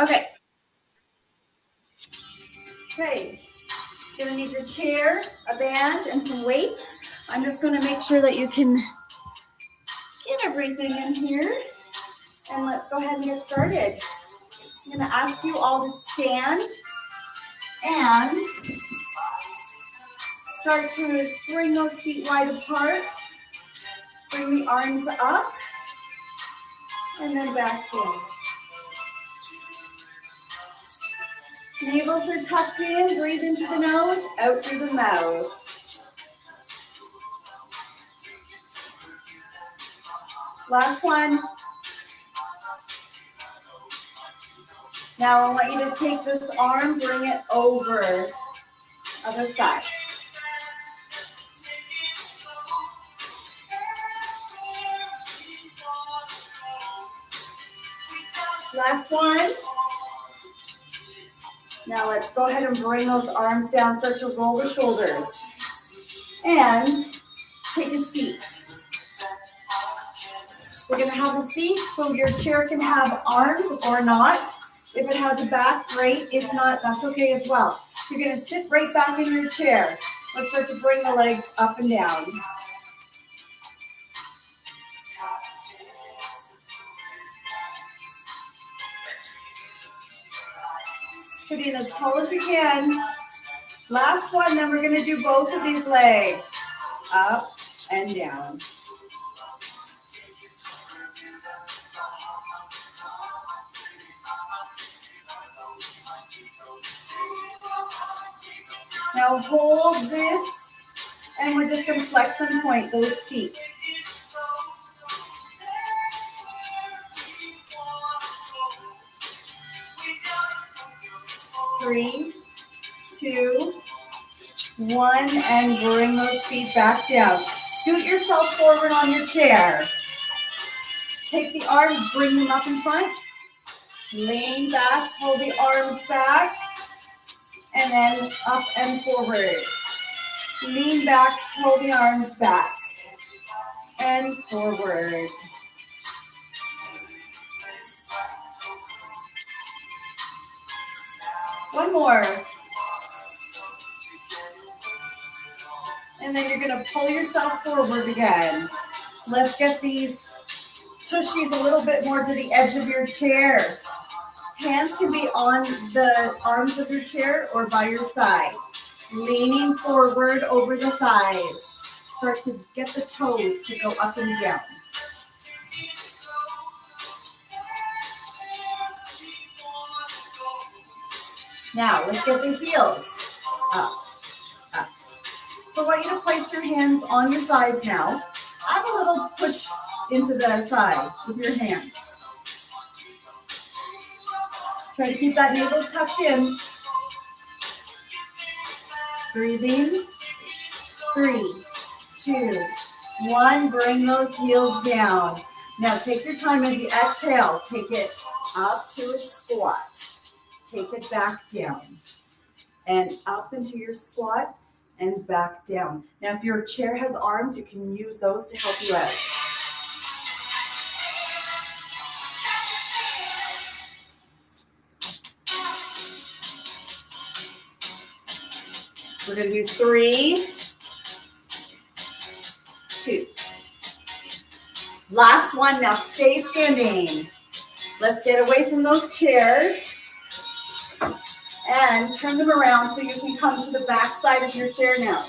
Okay. Okay. You're gonna need your chair, a band, and some weights. I'm just gonna make sure that you can get everything in here. And let's go ahead and get started. I'm gonna ask you all to stand and start to bring those feet wide apart. Bring the arms up and then back down. Navels are tucked in, breathe into the nose, out through the mouth. Last one. Now I want you to take this arm, bring it over, other side. Last one. Now let's go ahead and bring those arms down, start to roll the shoulders. And take a seat. We're gonna have a seat so your chair can have arms or not. If it has a back, great. If not, that's okay as well. You're gonna sit right back in your chair. Let's start to bring the legs up and down. Sitting as tall as you can. Last one, then we're gonna do both of these legs. Up and down. Now hold this, and we're just gonna flex and point those feet. Three, two, one, and bring those feet back down. Scoot yourself forward on your chair. Take the arms, bring them up in front. Lean back, pull the arms back, and then up and forward. Lean back, pull the arms back, and forward. One more. And then you're gonna pull yourself forward again. Let's get these tushies a little bit more to the edge of your chair. Hands can be on the arms of your chair or by your side. Leaning forward over the thighs. Start to get the toes to go up and down. Now, let's get the heels up, up. So I want you to place your hands on your thighs now. Add a little push into the thigh with your hands. Try to keep that navel tucked in. Breathing. 3, 2, 1. Bring those heels down. Now take your time as you exhale. Take it up to a squat. Take it back down. And up into your squat and back down. Now if your chair has arms, you can use those to help you out. We're going to do 3, 2. Last one. Now stay standing. Let's get away from those chairs and turn them around so you can come to the back side of your chair now.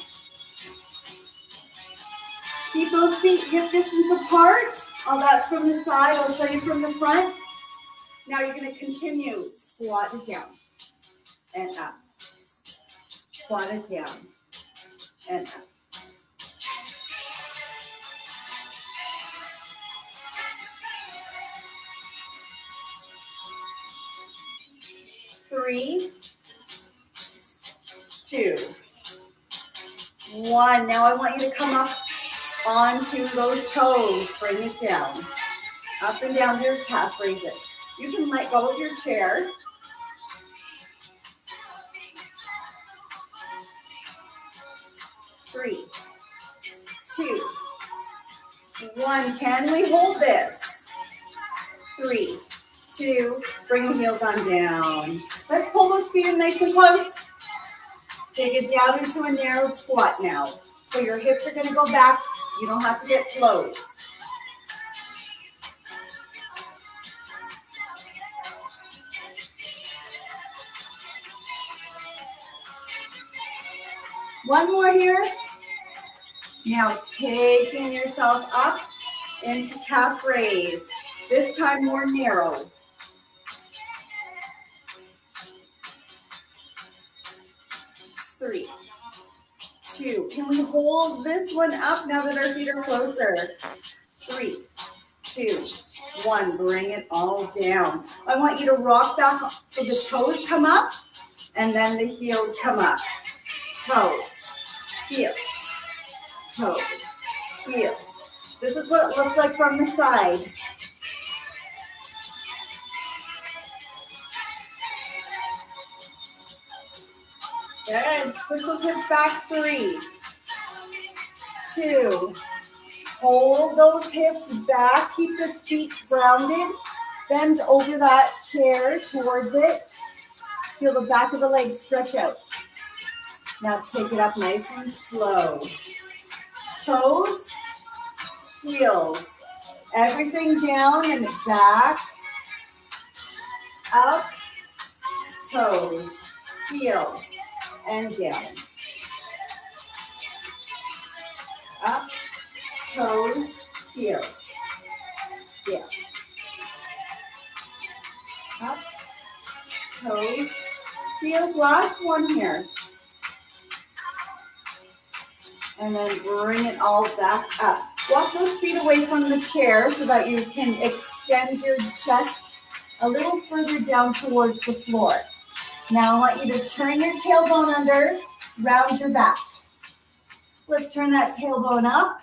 Keep those feet hip distance apart. Oh, that's from the side. I'll show you from the front. Now you're going to continue. Squat it down and up. Squat it down and up. Three, 2, 1. Now I want you to come up onto those toes. Bring it down. Up and down to your calf raises. You can let go of your chair. Three, 2, 1. Can we hold this? 3, 2, bring the heels on down. Let's pull those feet in nice and close. Take it down into a narrow squat now. So your hips are gonna go back. You don't have to get low. One more here. Now taking yourself up into calf raise. This time more narrow. 3, 2. Can we hold this one up now that our feet are closer? 3, 2, 1. Bring it all down. I want you to rock back so the toes come up and then the heels come up. Toes, heels, toes, heels. This is what it looks like from the side. Good. Push those hips back. 3, 2. Hold those hips back. Keep the feet grounded. Bend over that chair towards it. Feel the back of the legs stretch out. Now take it up nice and slow. Toes, heels. Everything down and back. Up, toes, heels, and down. Up, toes, heels, down. Up, toes, heels. Last one here. And then bring it all back up. Walk those feet away from the chair so that you can extend your chest a little further down towards the floor. Now I want you to turn your tailbone under, round your back. Let's turn that tailbone up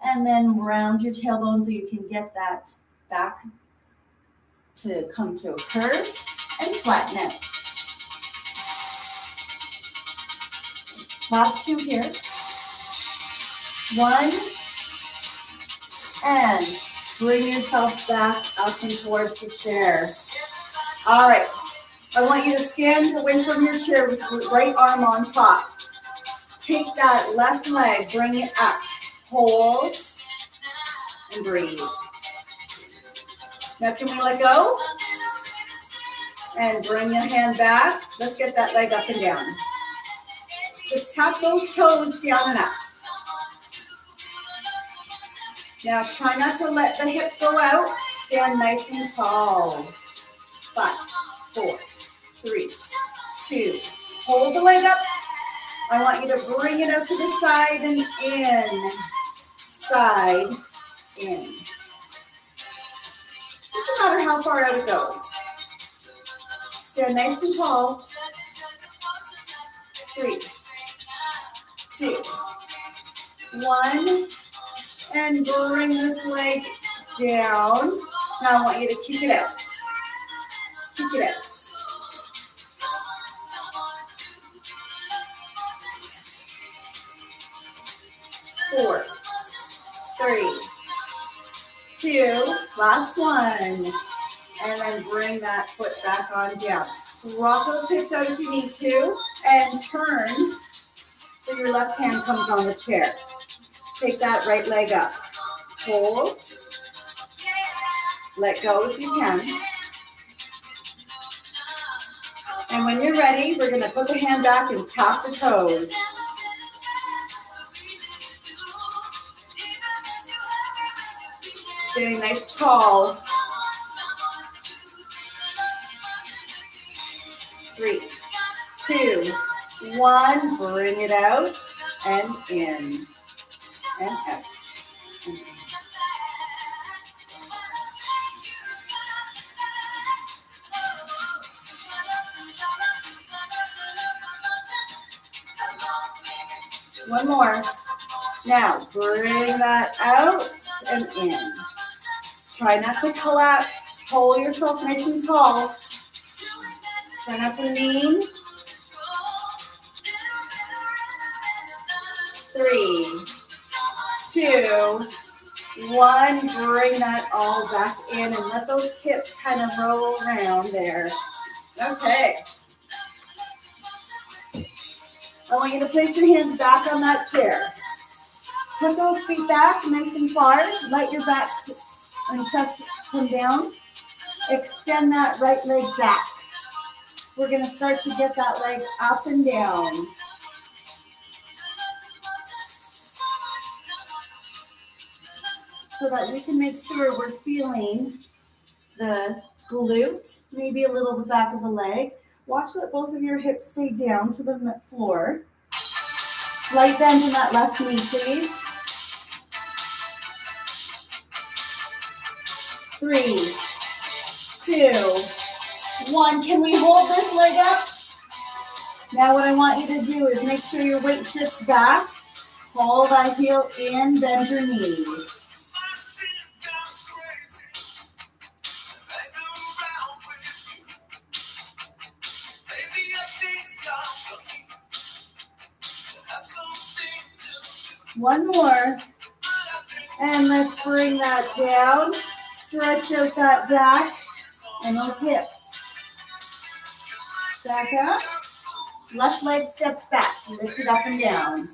and then round your tailbone so you can get that back to come to a curve and flatten out. Last 2 here. 1, and bring yourself back up and towards the chair. All right, I want you to stand away from your chair with your right arm on top. Take that left leg, bring it up, hold, and breathe. Now can we let go? And bring your hand back. Let's get that leg up and down. Just tap those toes down and up. Now try not to let the hip go out. Stand nice and tall. 5, 4, 3, 2. Hold the leg up. I want you to bring it out to the side and in. Side, in. Doesn't matter how far out it goes. Stand nice and tall. 3, 2, 1. And bring this leg down. Now I want you to kick it out. Kick it out. 4, 3, 2, last one. And then bring that foot back on down. Rock those hips out if you need to. And turn so your left hand comes on the chair. Take that right leg up. Hold. Let go if you can. And when you're ready, we're going to put the hand back and tap the toes. Staying nice tall. 3, 2, 1. Bring it out and in. And out. And in. One more. Now, bring that out and in. Try not to collapse. Hold yourself nice and tall. Try not to lean. 3, 2, 1, bring that all back in and let those hips kind of roll around there. Okay. I want you to place your hands back on that chair. Put those feet back nice and far. Let your back and chest come down. Extend that right leg back. We're going to start to get that leg up and down. So that we can make sure we're feeling the glute, maybe a little the back of the leg. Watch that both of your hips stay down to the floor. Slight bend in that left knee, please. 3, 2, 1. Can we hold this leg up? Now what I want you to do is make sure your weight shifts back. Pull that heel in, bend your knee. One more. And let's bring that down. Stretch out that back and those hips. Back up. Left leg steps back. Lift it up and down.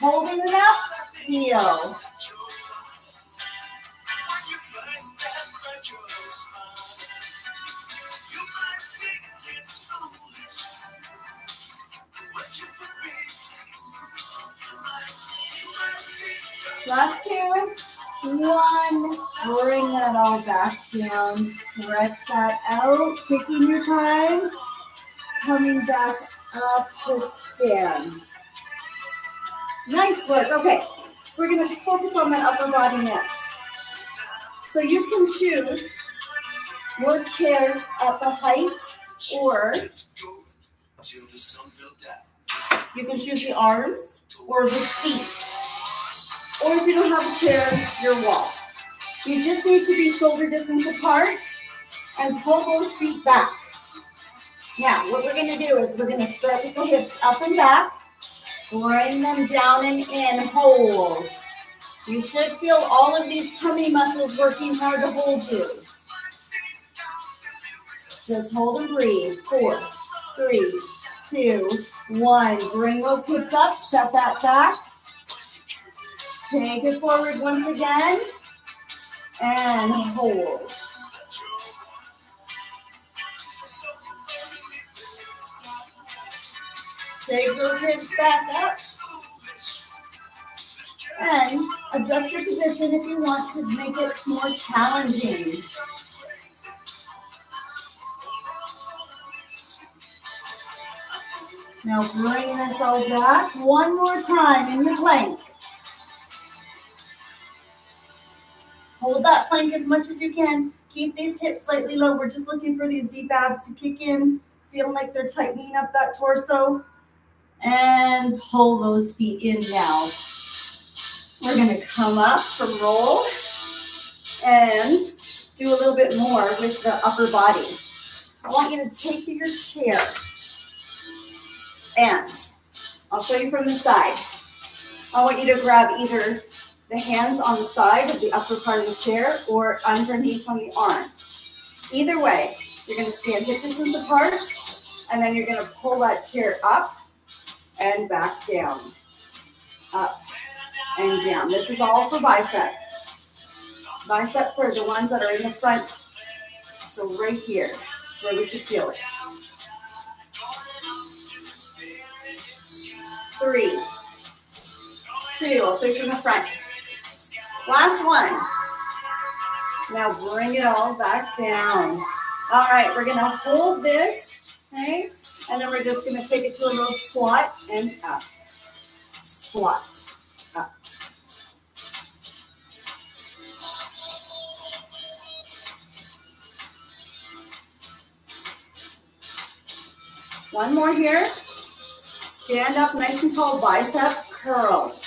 Holding it up, heel. Last 2, 1. Bring that all back down. Stretch that out. Taking your time. Coming back up to stand. Nice work. Okay, we're going to focus on that upper body next. So you can choose your chair at the height, or you can choose the arms or the seat. Or if you don't have a chair, your wall. You just need to be shoulder distance apart and pull those feet back. Now, what we're going to do is we're going to start with the hips up and back. Bring them down and in, hold. You should feel all of these tummy muscles working hard to hold you. Just hold and breathe. 4, 3, 2, 1. Bring those hips up, set that back. Take it forward once again, and hold. Take those hips back up. And adjust your position if you want to make it more challenging. Now bring this all back one more time in your plank. Hold that plank as much as you can. Keep these hips slightly low. We're just looking for these deep abs to kick in. Feel like they're tightening up that torso. And pull those feet in now. We're going to come up from roll and do a little bit more with the upper body. I want you to take your chair and I'll show you from the side. I want you to grab either the hands on the side of the upper part of the chair or underneath on the arms. Either way, you're going to stand hip distance apart and then you're going to pull that chair up and back down. Up and down. This is all for bicep. Biceps are the ones that are in the front. So right here is where we should feel it. 3, 2, I'll show you from the front. Last one. Now bring it all back down. All right, we're gonna hold this, okay? And then we're just gonna take it to a little squat and up. Squat, up. One more here. Stand up nice and tall, bicep curl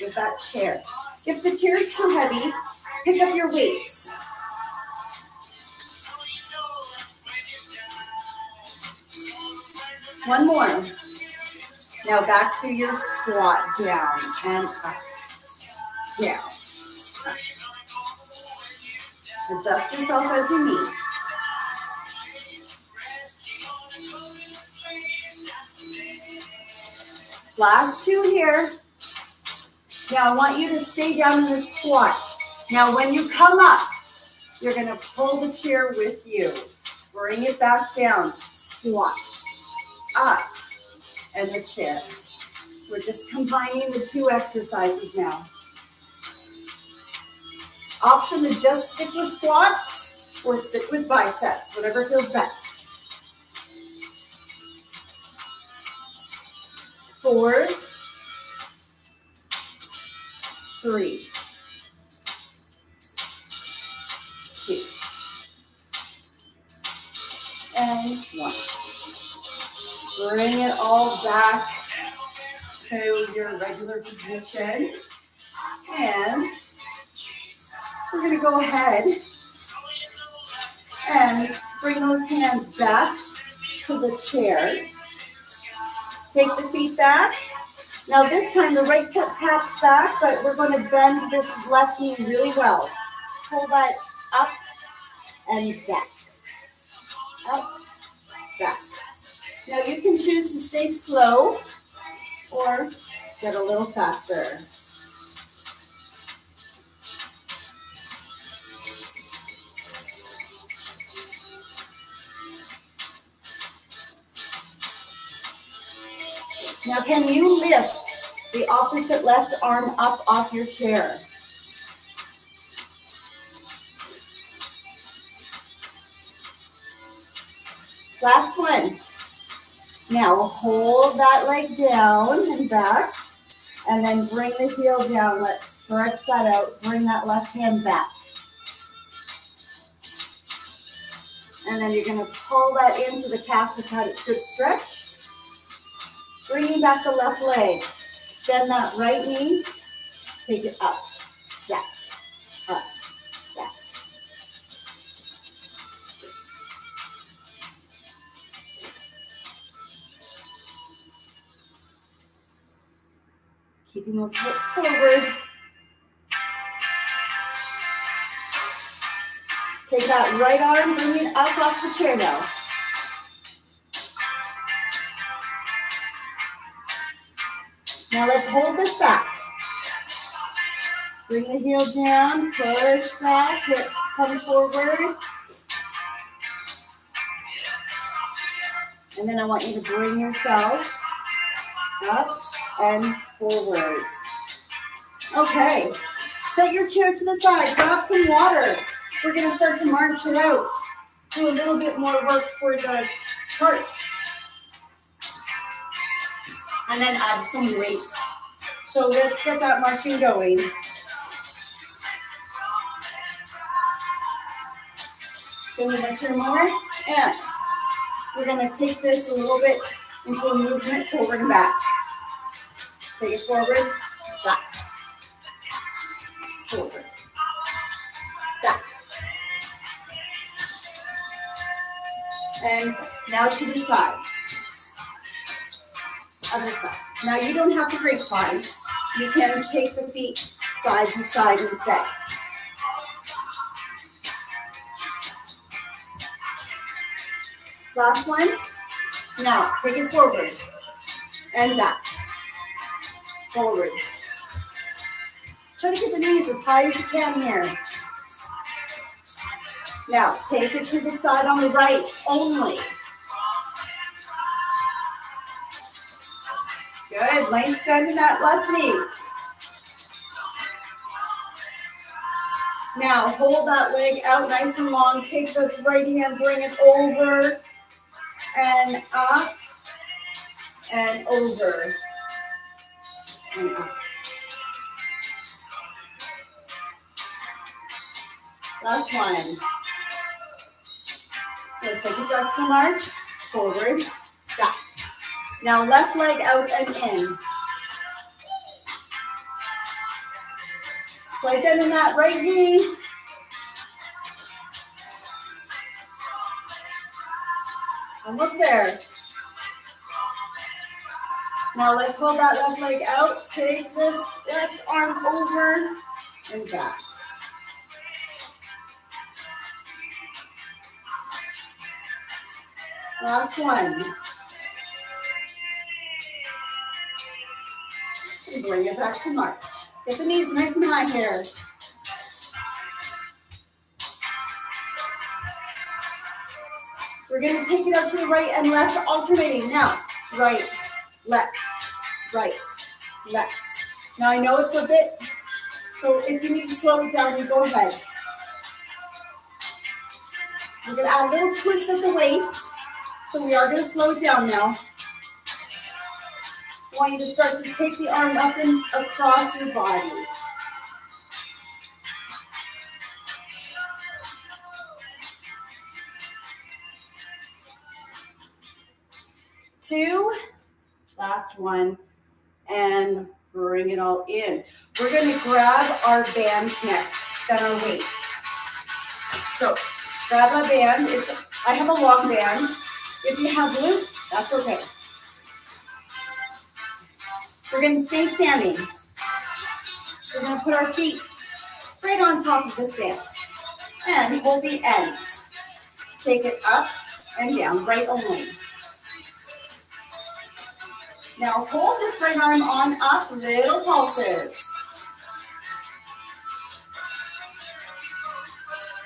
with that chair. If the chair is too heavy, pick up your weights. One more. Now back to your squat, down and up, down, up. Adjust yourself as you need. Last two here. Now I want you to stay down in the squat. Now when you come up, you're going to pull the chair with you. Bring it back down. Squat, up, and the chair. We're just combining the two exercises now. Option to just stick with squats or stick with biceps, whatever feels best. 4, 3, 2, and 1. Bring it all back to your regular position. And we're going to go ahead and bring those hands back to the chair. Take the feet back. Now this time the right foot taps back, but we're going to bend this left knee really well. Pull that up and back. Up, back. Now you can choose to stay slow or get a little faster. Now can you lift the opposite left arm up off your chair? Last one. Now hold that leg down and back, and then bring the heel down. Let's stretch that out. Bring that left hand back. And then you're going to pull that into the calf to cut its good stretch. Bringing back the left leg. Bend that right knee. Take it up, back, up, back. Keeping those hips forward. Take that right arm, bring it up off the chair now. Now let's hold this back. Bring the heel down, push back, hips come forward. And then I want you to bring yourself up and forward. Okay, set your chair to the side, grab some water. We're gonna start to march it out. Do a little bit more work for the heart. And then add some weights. So let's get that marching going. Going to march more, and we're going to take this a little bit into a movement forward and back. Take it forward, back, forward, back. And now to the side. Other side. Now you don't have to grapevine. You can take the feet side to side instead. Last one. Now take it forward and back. Forward. Try to get the knees as high as you can here. Now take it to the side on the right only. Good, nice bend in that left knee. Now hold that leg out nice and long. Take this right hand, bring it over and up and over and up. Last one. Let's take it back to the march. forward, back. Now left leg out and in. Slight bend in that right knee. Almost there. Now let's hold that left leg out. Take this left arm over and back. Last one. And bring it back to march. Get the knees nice and high here. We're going to take it out to the right and left, alternating. Now, right, left, right, left. Now I know it's a bit, so if you need to slow it down, you go ahead. We're going to add a little twist at the waist, so we are going to slow it down now. I want you to start to take the arm up and across your body. Two, last one, and bring it all in. We're going to grab our bands next, then our weights. So grab a band. I have a long band. If you have loop, that's okay. We're going to stay standing. We're going to put our feet right on top of this band and hold the ends. Take it up and down, right only. Now hold this right arm on up, little pulses.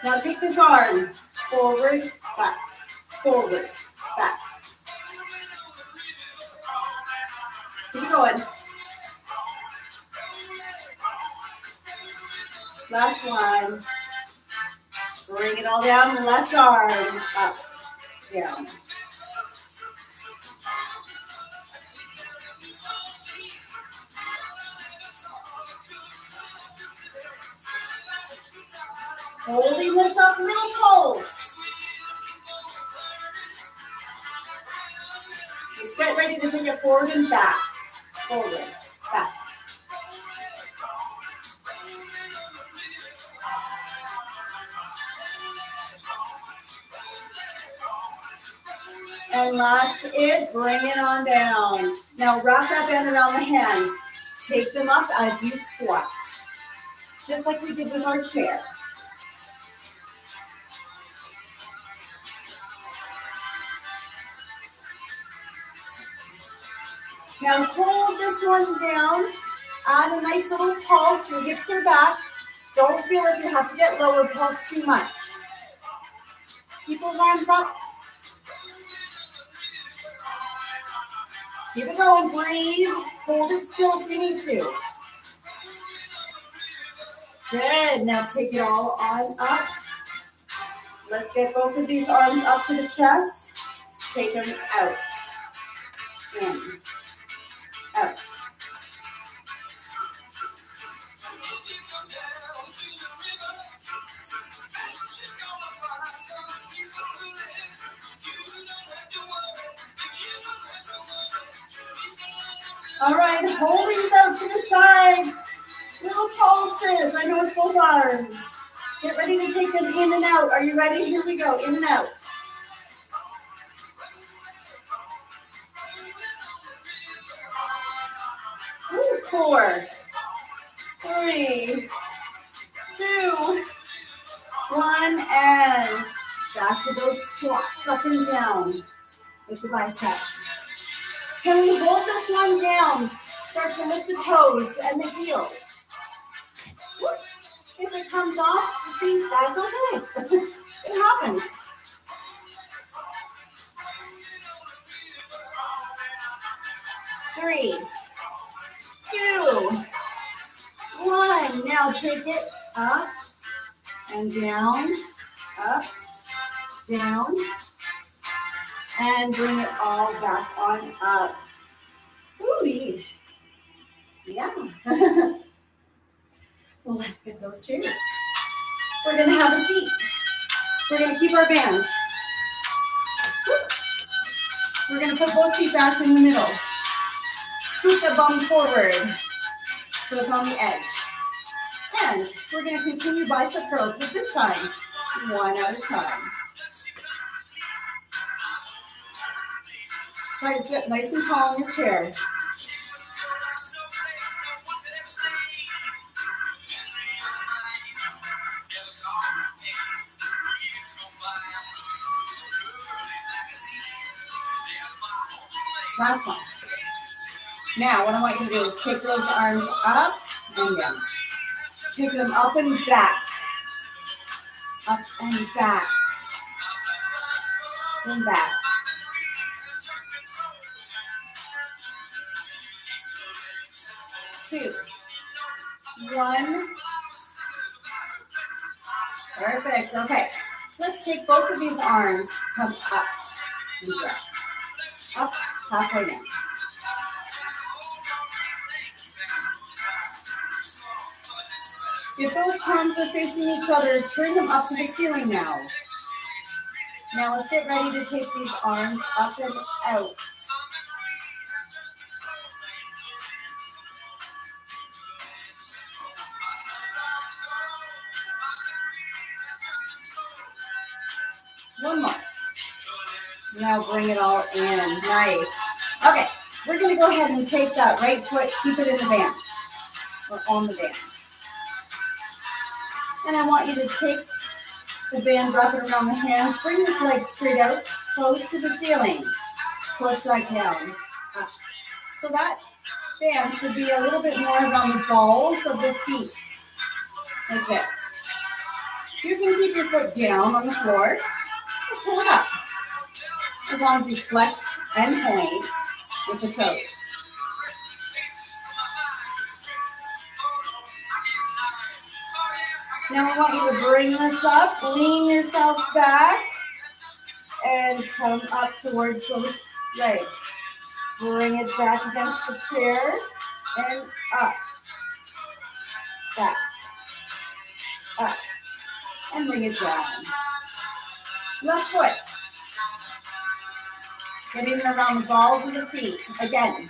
Now take this arm forward, back, forward, back. Keep going. Last one. Bring it all down, left arm, up, down. Holding this up, little pulse. Let's get ready to take it forward and back. Forward, back. And that's it. Bring it on down. Now wrap that band around the hands. Take them up as you squat. Just like we did with our chair. Now hold this one down, add a nice little pulse, your hips are back. Don't feel like you have to get lower, pulse too much. Keep those arms up. Keep it going, breathe. Hold it still if you need to. Good, now take it all on up. Let's get both of these arms up to the chest. Take them out. In. Out. All right, hold these out to the side. Little pulses. I know it's both arms. Get ready to take them in and out. Are you ready? Here we go. In and out. Ooh, 4, 3, 2, 1, and back to those squats up and down with the biceps. Can we hold this one down? Start to lift the toes and the heels. If it comes off the feet, that's okay. It happens. Three, 2, 1. Now take it up and down, up, down, and bring it all back on up. Ooh, yeah. Well, let's get those chairs. We're going to have a seat. We're going to keep our band. We're going to put both feet back in the middle. Scoot the bum forward so it's on the edge. And we're going to continue bicep curls, but this time, one at a time. Try to sit nice and tall in your chair. Last one. Now, what I want you to do is take those arms up and down. Take them up and back. Up and back. And back. Two. One. Perfect. Okay. Let's take both of these arms, come up and down. Up, halfway down. If those palms are facing each other, turn them up to the ceiling now. Now let's get ready to take these arms up and out. One more. Now bring it all in. Nice. Okay, we're going to go ahead and take that right foot, keep it in the band, or on the band. And I want you to take the band, wrap it around the hands, bring this leg straight out, toes to the ceiling. Push that down. Up. So that band should be a little bit more around the balls of the feet, like this. You can keep your foot down on the floor, or pull it up, as long as you flex and point with the toes. Now I want you to bring this up, lean yourself back, and come up towards those legs. Bring it back against the chair, and up, back, up, and bring it down. Left foot. Getting around the balls of the feet. Again,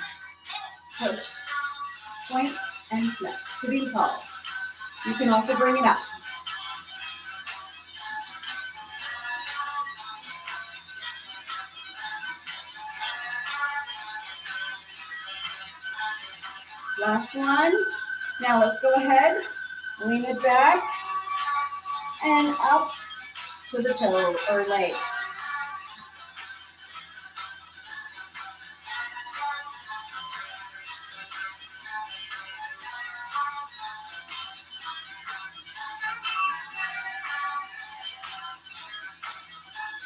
push, point, and flex. Sitting tall. You can also bring it up. Last one. Now let's go ahead, lean it back, and up to the toe or legs.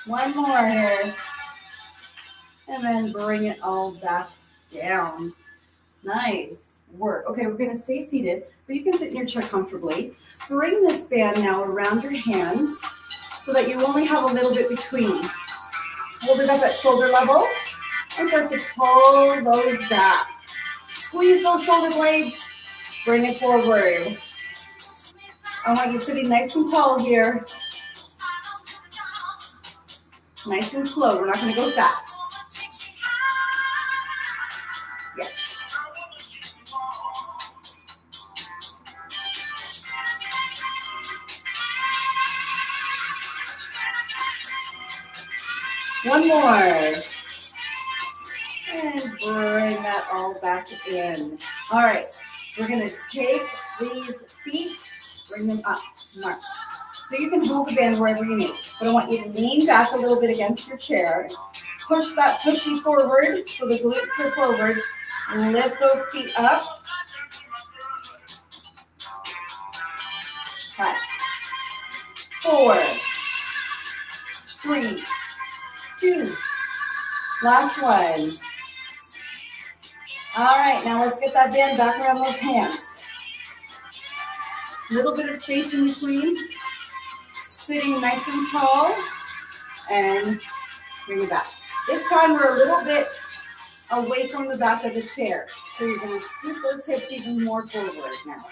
One more here. And then bring it all back down. Nice work. Okay, we're going to stay seated, but you can sit in your chair comfortably. Bring this band now around your hands so that you only have a little bit between. Hold it up at shoulder level and start to pull those back. Squeeze those shoulder blades. Bring it forward. I want you sitting nice and tall here. Nice and slow. We're not going to go fast. Yes. One more. And bring that all back in. All right. We're going to take these feet, bring them up. March. So you can hold the band wherever you need. But I want you to lean back a little bit against your chair. Push that tushy forward so the glutes are forward. And lift those feet up. 5, 4, 3, 2. Last one. All right, now let's get that band back around those hands. A little bit of space in between. Sitting nice and tall. And bring it back. This time we're a little bit away from the back of the chair. So you're going to scoot those hips even more forward now.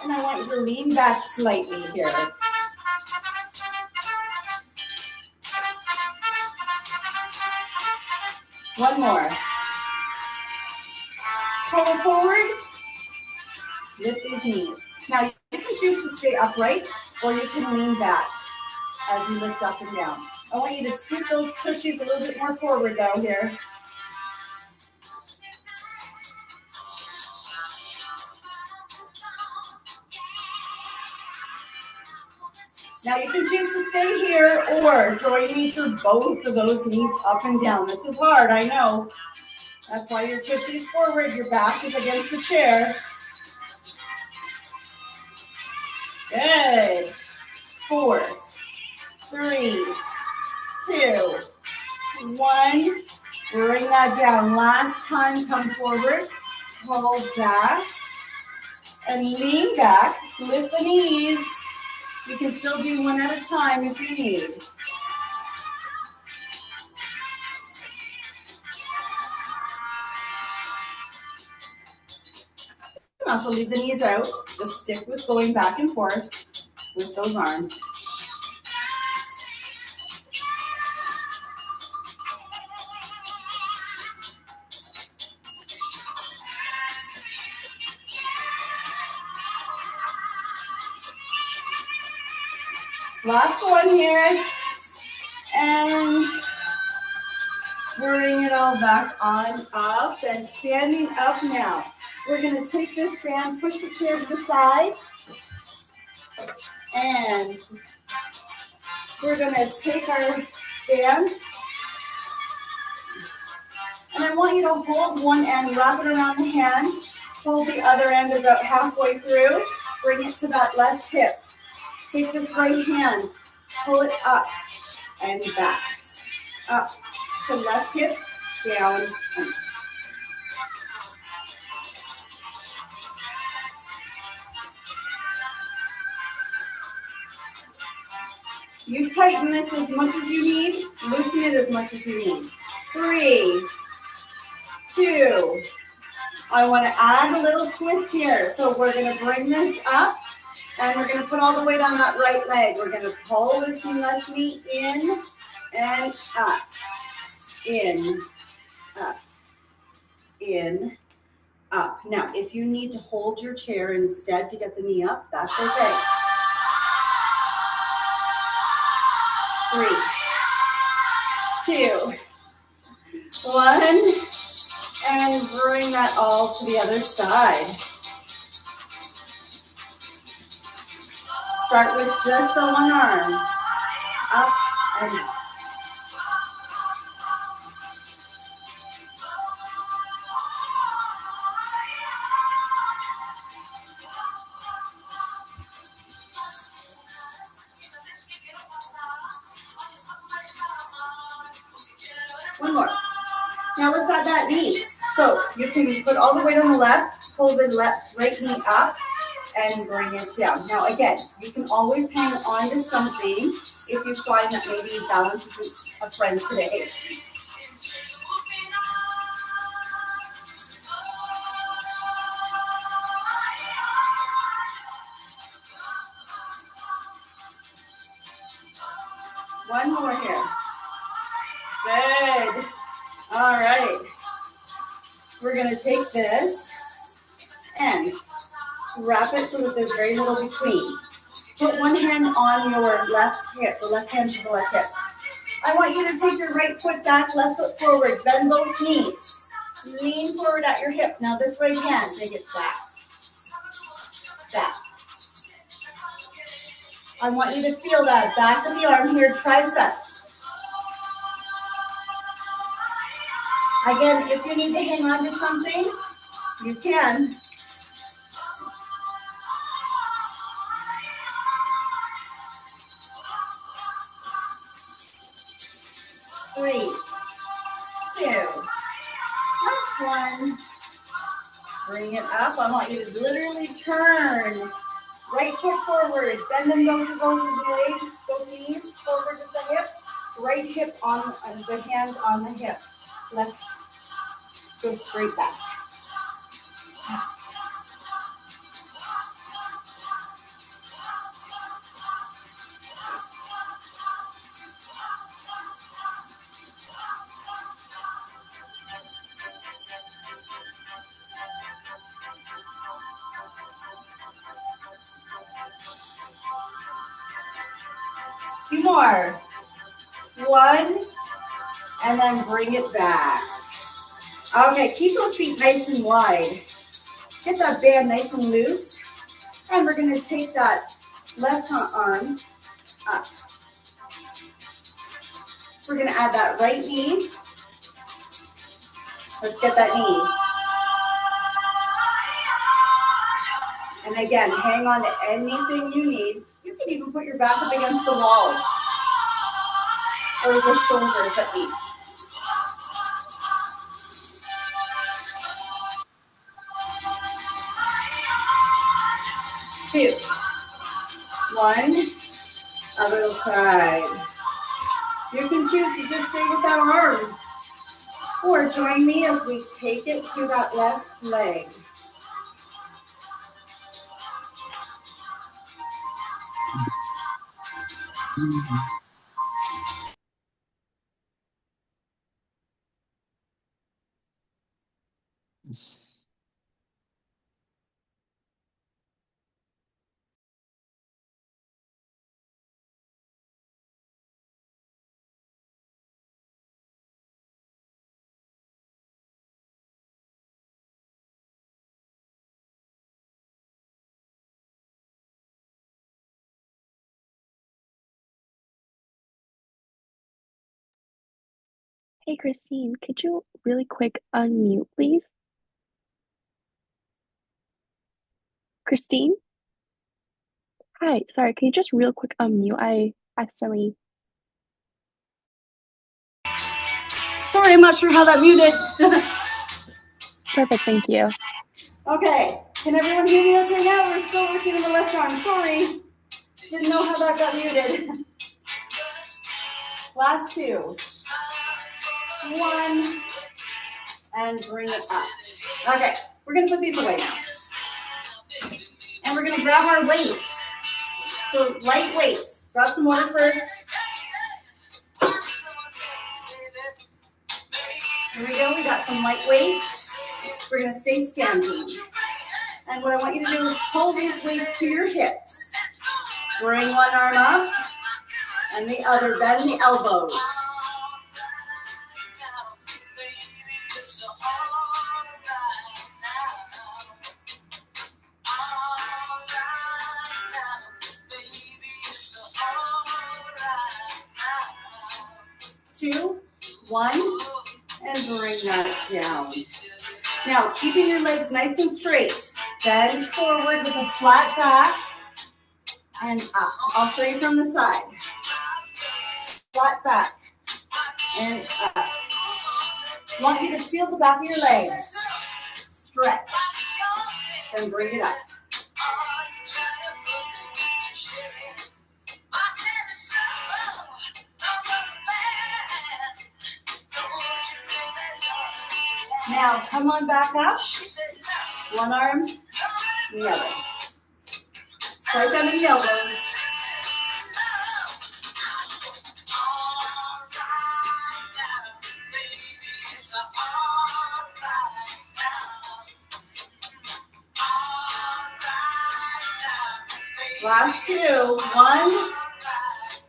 And I want you to lean back slightly here. One more. Pull it forward. Lift these knees. Now you can choose to stay upright or you can lean back as you lift up and down. I want you to scoot those tushies a little bit more forward though here. Now you can choose to stay here or join me for both of those knees up and down. This is hard, I know. That's why your tushies forward, your back is against the chair. Good. 4, 3, 2, 1. Bring that down. Last time, come forward. Hold back. And lean back. Lift the knees. You can still do one at a time if you need. You can also leave the knees out. Just stick with going back and forth with those arms. Last one here. And bring it all back on up and standing up now. We're going to take this stand, push the chair to the side. And we're going to take our stand. And I want you to hold one end, wrap it around the hand. Hold the other end about halfway through. Bring it to that left hip. Take this right hand, pull it up and back. Up to left hip, down, and you tighten this as much as you need, loosen it as much as you need. 3, 2, I want to add a little twist here. So we're going to bring this up. And we're going to put all the weight on that right leg. We're going to pull this left knee in and up, in, up, in, up. Now, if you need to hold your chair instead to get the knee up, that's okay. 3, 2, 1, and bring that all to the other side. Start with just the one arm, up and up. One more. Now let's add that knee. So you can put all the weight on the left, pull the right knee up, and bring it down. Now again, you can always hang on to something if you find that maybe balance isn't a friend today. One more here. Good. All right. We're going to take this and wrap it so that there's very little between. Put one hand on your left hip, the left hand to the left hip. I want you to take your right foot back, left foot forward. Bend both knees. Lean forward at your hip. Now this right hand, take it back. Back. I want you to feel that back of the arm here, triceps. Again, if you need to hang on to something, you can. Three, 2, last one. Bring it up. I want you to literally turn. Right foot forward. Bend them both of those legs, both knees forward with the hip. Right hip on the hand on the hip. Left. Go straight back. 2 more. 1, and then bring it back. Okay, keep those feet nice and wide. Get that band nice and loose. And we're gonna take that left arm up. We're gonna add that right knee. Let's get that knee. And again, hang on to anything you need. You can even put your back up against the wall. Or the shoulders at least. 2, 1, other side. You can choose to just stay with that arm. Or join me as we take it to that left leg. Hey, Christine, could you really quick unmute, please? Christine? Hi, sorry, can you just real quick unmute? I accidentally. Sorry, I'm not sure how that muted. Perfect, thank you. Okay, can everyone hear me okay now? We're still working on the left arm. Sorry, didn't know how that got muted. Last 2. 1, and bring it up. Okay, we're gonna put these away now. And we're gonna grab our weights. So light weights. Grab some water first. Here we go, we got some light weights. We're gonna stay standing. And what I want you to do is pull these weights to your hips. Bring one arm up and the other, bend the elbows. Two, 1, and bring that down. Now, keeping your legs nice and straight. Bend forward with a flat back and up. I'll show you from the side. Flat back and up. I want you to feel the back of your legs. Stretch. Then bring it up. Now, come on back up. One arm, the other. Start bending the elbows. Last 2, 1,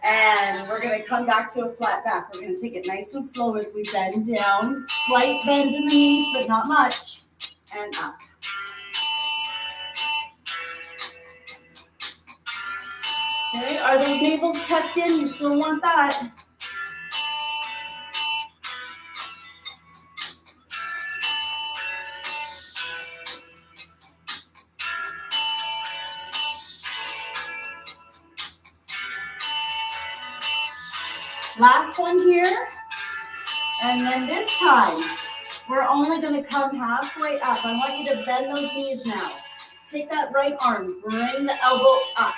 and we're gonna come back to a flat back. We're gonna take it nice and slow as we bend down. Slight bend in the knees, but not much. And up. Okay, are those navels tucked in? You still want that. Last one here. And then this time, we're only gonna come halfway up. I want you to bend those knees now. Take that right arm, bring the elbow up.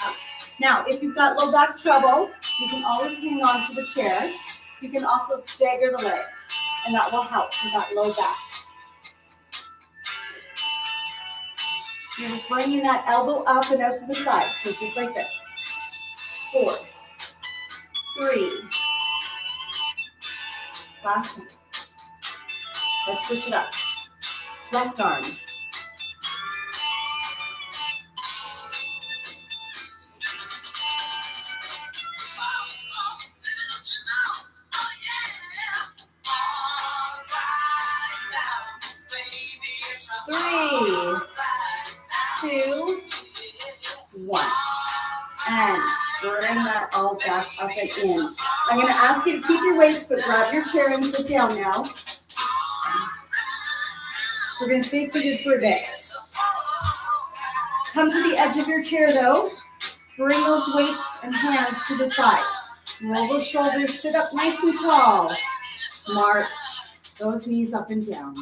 Up. Now, if you've got low back trouble, you can always hang on to the chair. You can also stagger the legs, and that will help with that low back. You're just bringing that elbow up and out to the side, so just like this. 4, 3. Last one. Let's switch it up. Left arm. 3, 2, 1. And bring that all back up and in. I'm going to ask you to keep your weights, but grab your chair and sit down now. We're going to stay seated for a bit. Come to the edge of your chair, though. Bring those weights and hands to the thighs. Roll those shoulders, sit up nice and tall. March those knees up and down.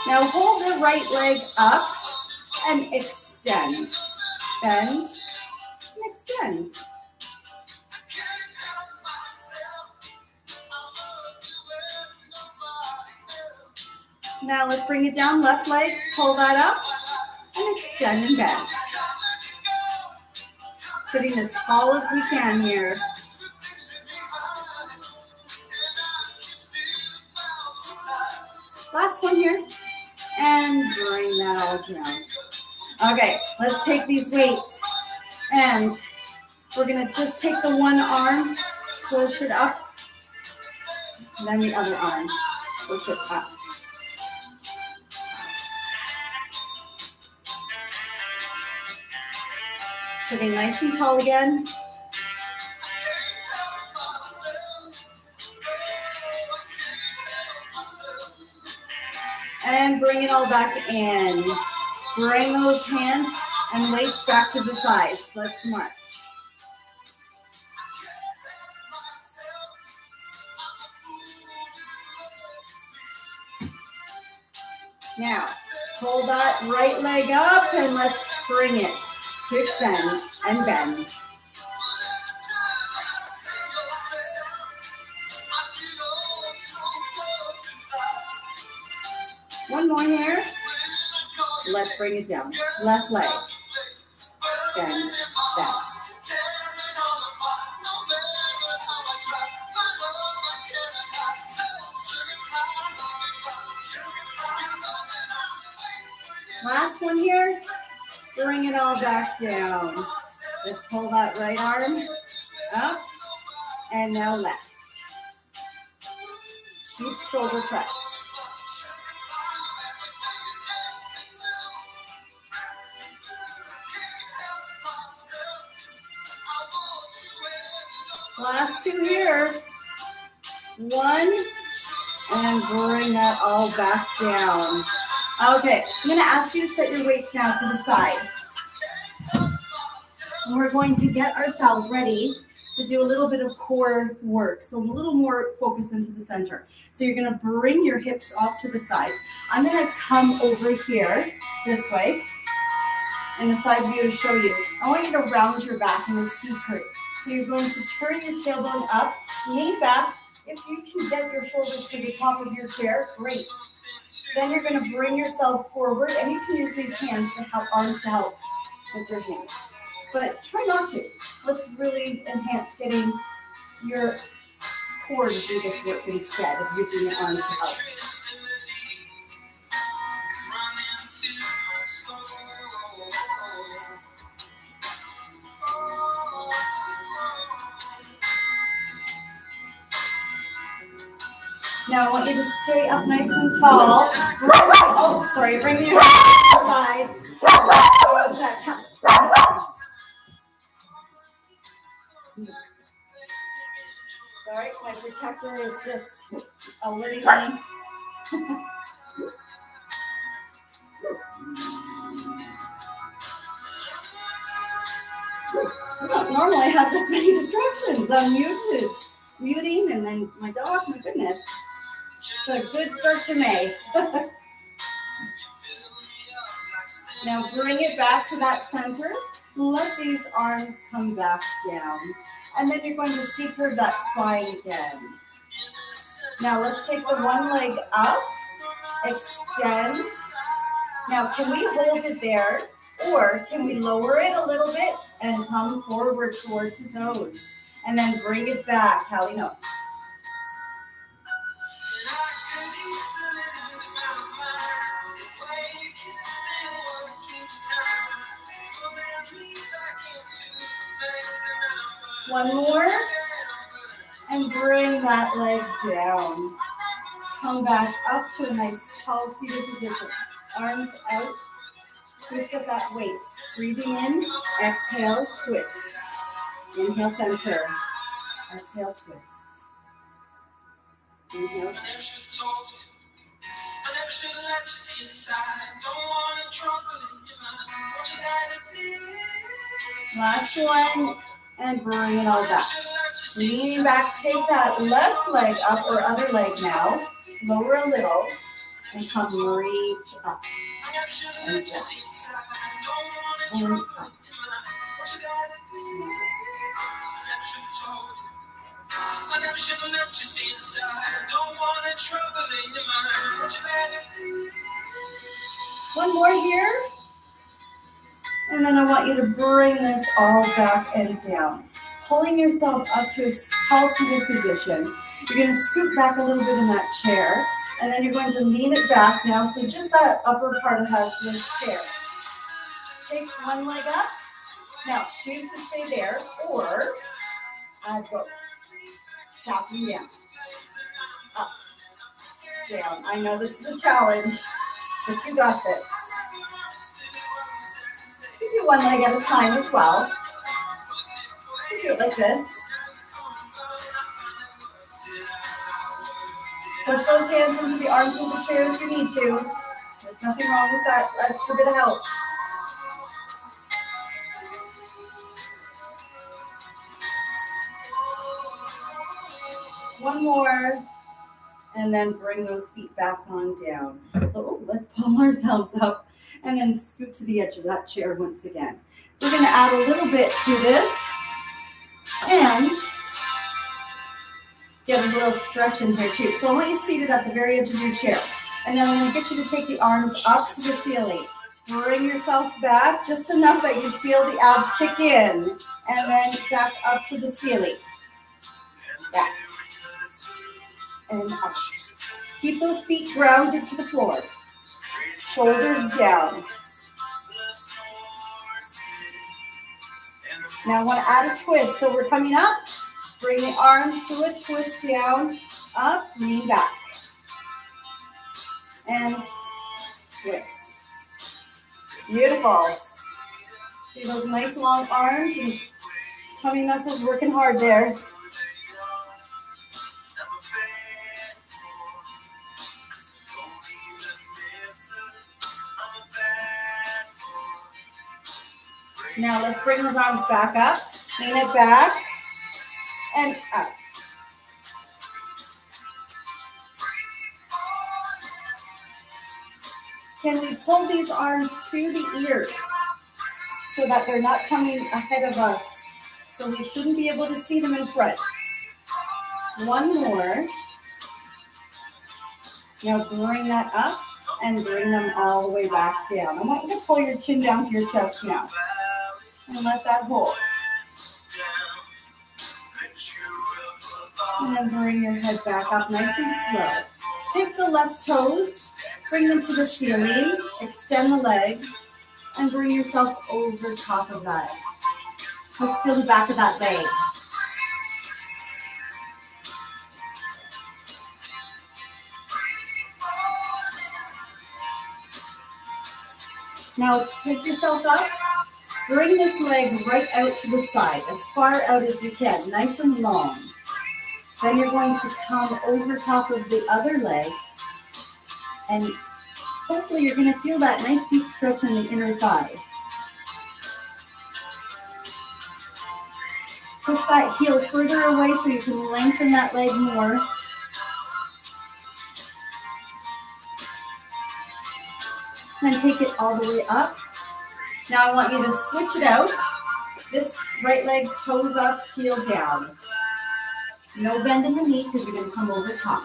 Now hold the right leg up and extend. Bend and extend. Now let's bring it down, left leg, pull that up, and extend and bend. Sitting as tall as we can here. Last one here, and bring that all down. Okay, let's take these weights, and we're gonna just take the one arm, push it up, and then the other arm, push it up. Sitting nice and tall again. And bring it all back in. Bring those hands and weights back to the thighs. Let's march. Now, pull that right leg up and let's bring it to extend and bend. One more here. Let's bring it down. Left leg. Extend, bend. Last one here. Bring it all back down. Just pull that right arm up. And now left. Deep shoulder press. Last two here. One, and bring that all back down. Okay, I'm going to ask you to set your weights now to the side. And we're going to get ourselves ready to do a little bit of core work, so a little more focus into the center. So you're going to bring your hips off to the side. I'm going to come over here this way in a side view to show you. I want you to round your back in a C curve. So you're going to turn your tailbone up, lean back. If you can get your shoulders to the top of your chair, great. Then you're going to bring yourself forward, and you can use these hands to help, arms to help with your hands. But try not to. Let's really enhance getting your core to do this work instead of using your arms to help. Now I want you to stay up nice and tall. Oh, sorry, bring your hands to the sides. Sorry, my protector is just alerting me. We don't normally have this many distractions. I'm muting, and then my dog, my goodness. It's a good start to May. Now bring it back to that center. Let these arms come back down. And then you're going to steep curve that spine again. Now let's take the one leg up, extend. Now can we hold it there, or can we lower it a little bit and come forward towards the toes? And then bring it back, Hallie, no. One more. And bring that leg down. Come back up to a nice tall seated position. Arms out. Twist at that waist. Breathing in. Exhale, twist. Inhale, center. Exhale, twist. Inhale, center. I never should have let you see inside. Don't want to trouble in your mind. Won't you let it be? Last one, and bring it all back. Lean back, take that left leg up or other leg now. Lower a little and come reach up and down. And up. I never should have let you see inside. Don't want to trouble in your mind. Won't you let it be? One more here. And then I want you to bring this all back and down. Pulling yourself up to a tall seated position. You're going to scoot back a little bit in that chair. And then you're going to lean it back now. So just that upper part of the chair. Take one leg up. Now choose to stay there or add both. Tapping down. Up. Down. I know this is a challenge, but you got this. You do one leg at a time as well. You do it like this. Push those hands into the arms of the chair if you need to. There's nothing wrong with that extra bit of help. One more, and then bring those feet back on down. Oh, let's pull ourselves up and then scoot to the edge of that chair once again. We're going to add a little bit to this and get a little stretch in here too. So I want you seated at the very edge of your chair. And then I'm going to get you to take the arms up to the ceiling. Bring yourself back just enough that you feel the abs kick in. And then back up to the ceiling. Back. And up. Keep those feet grounded to the floor. Shoulders down. Now I want to add a twist. So we're coming up. Bring the arms to a twist down. Up, lean back. And twist. Beautiful. See those nice long arms and tummy muscles working hard there. Now let's bring those arms back up. Lean it back and up. Can we pull these arms to the ears so that they're not coming ahead of us? So we shouldn't be able to see them in front. One more. Now bring that up and bring them all the way back down. I want you to pull your chin down to your chest now. And let that hold. And then bring your head back up nice and slow. Take the left toes, bring them to the ceiling, extend the leg, and bring yourself over top of that. Let's feel the back of that leg. Now take yourself up. Bring this leg right out to the side, as far out as you can, nice and long. Then you're going to come over top of the other leg, and hopefully you're going to feel that nice deep stretch in the inner thigh. Push that heel further away so you can lengthen that leg more. And take it all the way up. Now I want you to switch it out. This right leg, toes up, heel down. No bend in the knee because you're going to come over top.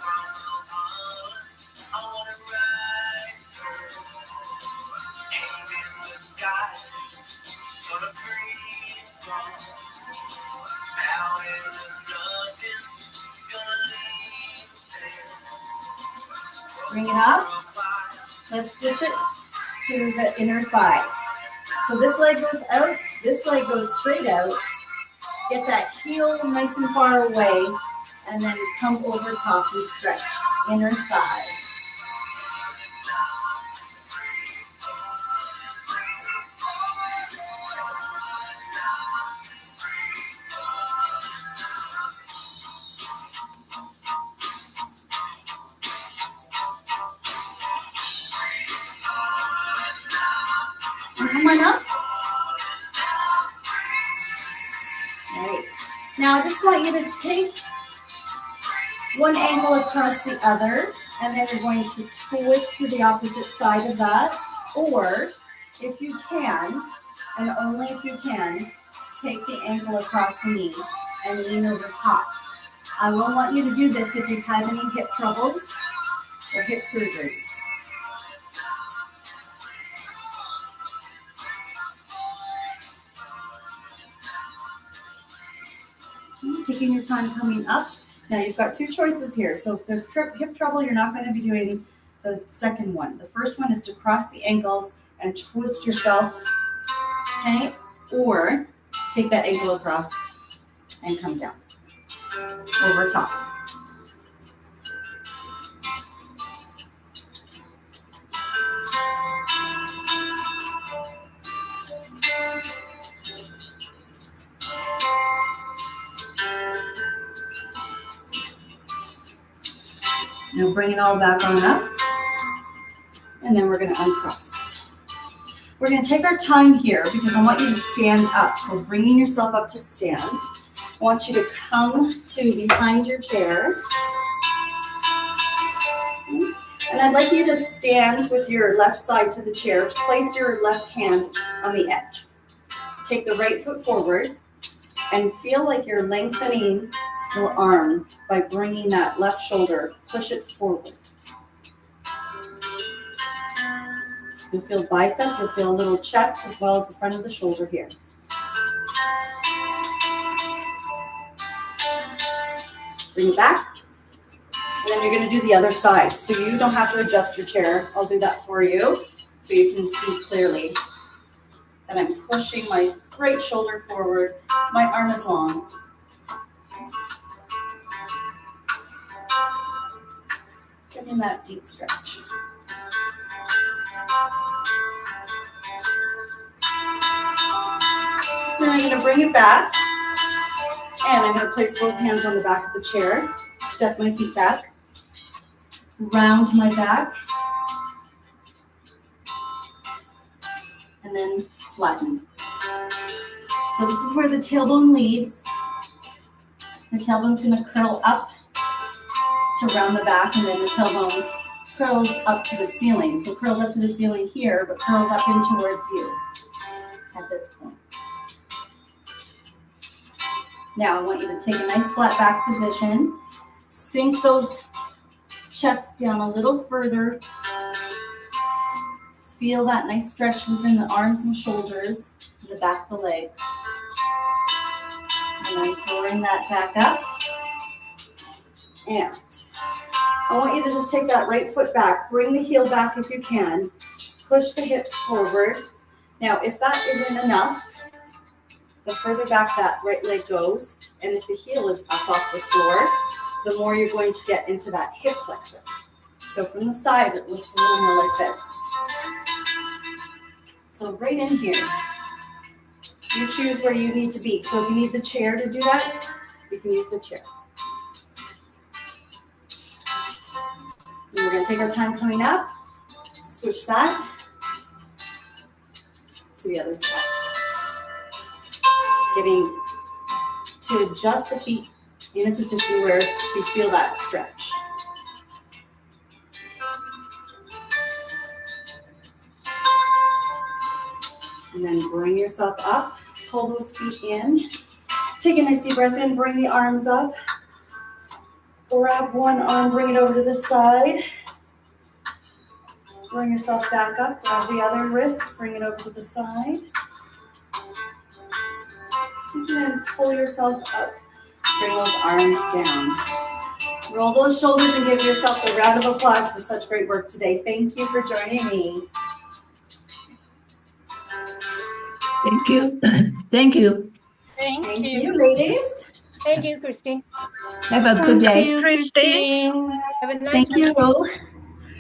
Bring it up. Let's switch it to the inner thigh. So this leg goes out, this leg goes straight out, Get that heel nice and far away, and then come over top and stretch inner thigh. And come on up. All right. Now I just want you to take one ankle across the other, and then you're going to twist to the opposite side of that. Or, if you can, and only if you can, take the ankle across the knee and lean over top. I will want you to do this if you've had any hip troubles or hip surgeries. Taking your time coming up. Now you've got two choices here. So if there's hip trouble, you're not going to be doing the second one. The first one is to cross the ankles and twist yourself, okay? Or take that ankle across and come down over top. Now bring it all back on up, and then we're going to uncross. We're going to take our time here because I want you to stand up. So bringing yourself up to stand, I want you to come to behind your chair. And I'd like you to stand with your left side to the chair. Place your left hand on the edge. Take the right foot forward and feel like you're lengthening your arm by bringing that left shoulder. Push it forward. You'll feel bicep, you'll feel a little chest as well as the front of the shoulder here. Bring it back. And then you're going to do the other side. So you don't have to adjust your chair. I'll do that for you so you can see clearly that I'm pushing my right shoulder forward. My arm is long. Getting that deep stretch. Then I'm going to bring it back, and I'm going to place both hands on the back of the chair, step my feet back, round my back, and then flatten. So this is where the tailbone leads. The tailbone's going to curl up to round the back, and then the tailbone curls up to the ceiling. So curls up to the ceiling here, but curls up in towards you at this point. Now I want you to take a nice flat back position. Sink those chests down a little further. Feel that nice stretch within the arms and shoulders, the back of the legs. And then bring that back up. And I want you to just take that right foot back. Bring the heel back if you can. Push the hips forward. Now, if that isn't enough, the further back that right leg goes, and if the heel is up off the floor, the more you're going to get into that hip flexor. So from the side, it looks a little more like this. So right in here, you choose where you need to be. So if you need the chair to do that, you can use the chair. And we're going to take our time coming up, switch that to the other side. Getting to adjust the feet in a position where you feel that stretch. And then bring yourself up, pull those feet in. Take a nice deep breath in, bring the arms up. Grab one arm, bring it over to the side. Bring yourself back up, grab the other wrist, bring it over to the side. And then pull yourself up, bring those arms down. Roll those shoulders and give yourself a round of applause for such great work today. Thank you for joining me. Thank you. Thank you. Thank you, ladies. Thank you, Christine. Have a good day. Christine. Have a nice Thank you.